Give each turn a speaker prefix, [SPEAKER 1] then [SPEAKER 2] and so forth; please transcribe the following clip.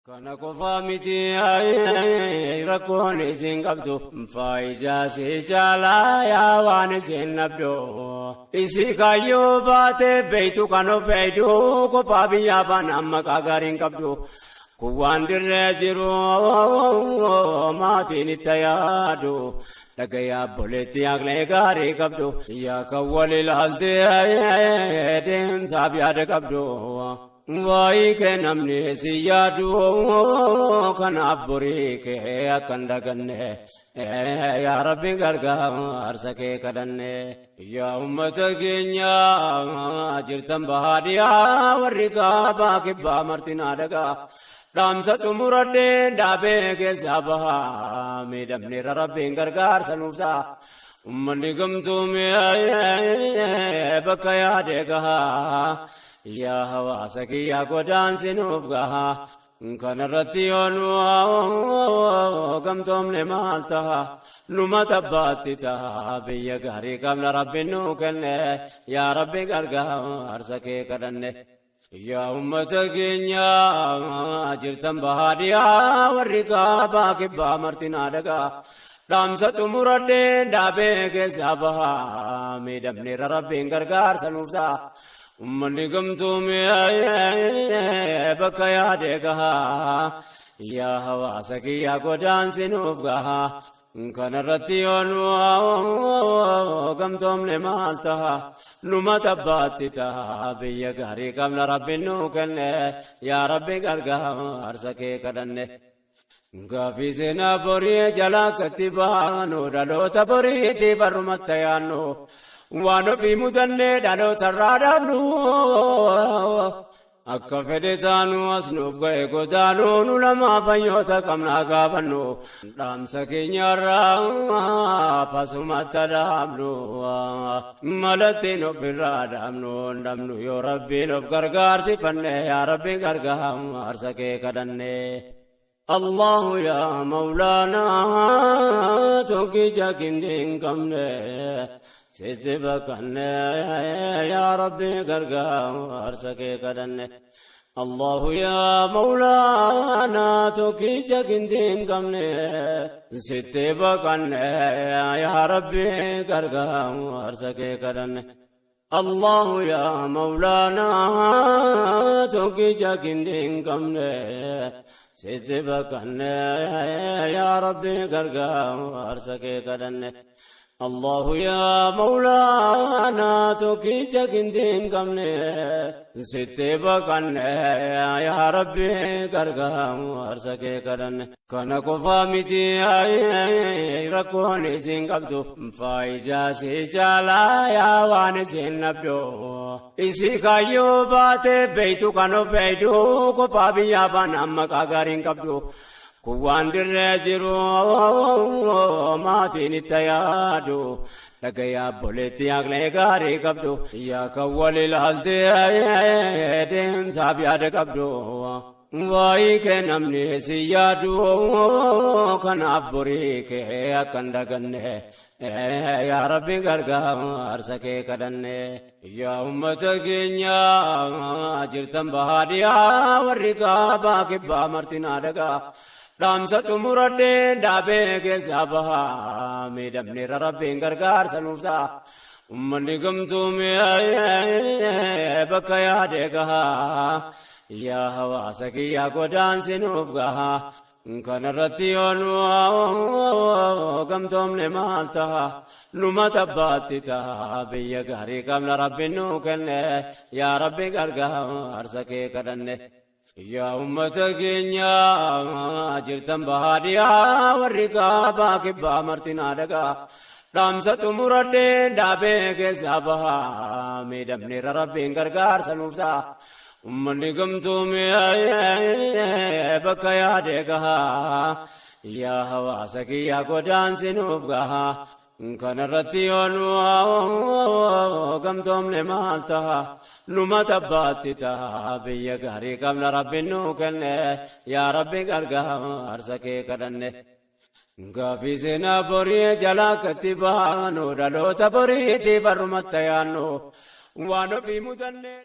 [SPEAKER 1] Kana qofa miti rakkoon isin qabdu faayidaa si caalaa yaa waan isin nabdu isi kaayyoo baate beeytu kan of eeydu kophaa biyyaa baan maqaa gaariin qabdu kun waan dirree jiru maatiin itti yaadu dhagayaa boleetti yaaqlee gaarii qabdu yaa kan wal ilaaltee deemsaaf yaada qabdu. Wayi ke namni si yaadu kan abboorii kee akkan daganne yaa Rabbi gargaarsa kee kadhanne yaa ummata keenya jirtan bahaadiyaa warri kaabaa kibbaa martinaa dhagaa dhaamsa xumuradhee dhaabee keessaa bahaa miidhamneera Rabbiin gargaarsa nuuf ta'a ummanni gamtuume bakka yaade gahaa. Yaa hawaasa kiyyaa godaansi nuuf gahaa kanarratti yoo nu gamtoomne maal taha numa tabbaatti taha biyya gaarii qabna Rabbiin nuu kenne yaa Rabbi gargaarsa kee kadhanne yaa ummata keenya jirtan bahaadiyaa warri kaabaa kibbaa martinaa dhagaa dhaamsa xumuradhee dhaabee keessaa bahaa miidhamneera Rabbiin gargaarsa nuuf ta'a. Ummanni gamtuume bakka yaade gahaa yaa hawaasa kiyyaa godaansi nuuf gahaa kanarratti yoo nu gamtoomne maal taha numa tabbaatti taha biyya gaarii qabna Rabbiin nuu kenne yaa Rabbi gargaarsa kee kadhanne. Gaafii seenaa borii jalaa katti baanu dhaloota boriitii barrumatti yaannu. Waan ofii mudannee dhaloota irraa dhaabnu akka fedhe taanu as nuuf ga'e godaanu nu lamaa fayyoota qabnaa gaafannu dhaamsa keenyarraa fasumatti dhaabnu malattiin ofirraa dhaabnu dhabnu yoo Rabbiin of gargaarsifanne yaa Rabbi gargaarsa kee kadhanne. Allahu yaa mawlaanaa tokkicha kindiin qabne. Sitti bakkanne yaa Rabbi gargaarsa kee kadhanne Allahu yaa mawlaanaa tokkicha kindiin qabne sitti bakkanne yaa Rabbi gargaarsa kee kadhanne Allahu yaa mawlaanaa tokkicha kindiin qabne sitti bakkanne yaa Rabbi gargaarsa kee kadhanne Allahu yaa mawlaanaa tokkicha kindiin qabne sitti bakkanne yaa Rabbi gargaarsa kee kadhanne kana qofa miti rakkoon isin qabdu faayidaa si caalaa yaa waan isin nabdu isi kaayyoo baate beeytu kan of eeydu kophaa biyyaa baan maqaa gaariin qabdu. Kun waan dirree jiru maatiin itti yaadu dhagayaa boleetti yaaqlee gaarii qabdu yaa kan wal ilaaltee deemsaaf yaada qabdu wayi ke namni si yaadu kan abboorii kee akkan daganne yaa Rabbi gargaarsa kee kadhanne yaa ummata keenya jirtan bahaadiyaa warri kaabaa kibbaa martinaa dhagaa dhaamsa xumuradhee dhaabee keessaa bahaa miidhamneera Rabbiin gargaarsa nuuf ta'a ummanni gamtuume bakka yaade gahaa yaa hawaasa kiyyaa godaansi nuuf gahaa kanarratti yoo nu gamtoomne maal taha numa tabbaatti taha biyya gaarii qabna Rabbiin nuu kenne yaa Rabbi gargaarsa kee kadhanne. Yaa ummata keenya jirtan bahaadiyaa warri kaabaa kibbaa martinaa dhagaa dhaamsa xumuradhee dhaabee keessaa bahaa miidhamneera Rabbiin gargaarsa nuuf ta'a ummanni gamtuume bakka yaade gahaa yaa hawaasa kiyyaa godaansi nuuf gahaa kanarratti yoo nu gamtoomne maal taha numa tabbaatti taha biyya gaarii qabna Rabbiin nuu kenne yaa Rabbi gargaarsa kee kadhanne. Gaafii seenaa borii jalaa katti baanu dhaloota boriitii barrumatti yaannu waan ofii mudannee.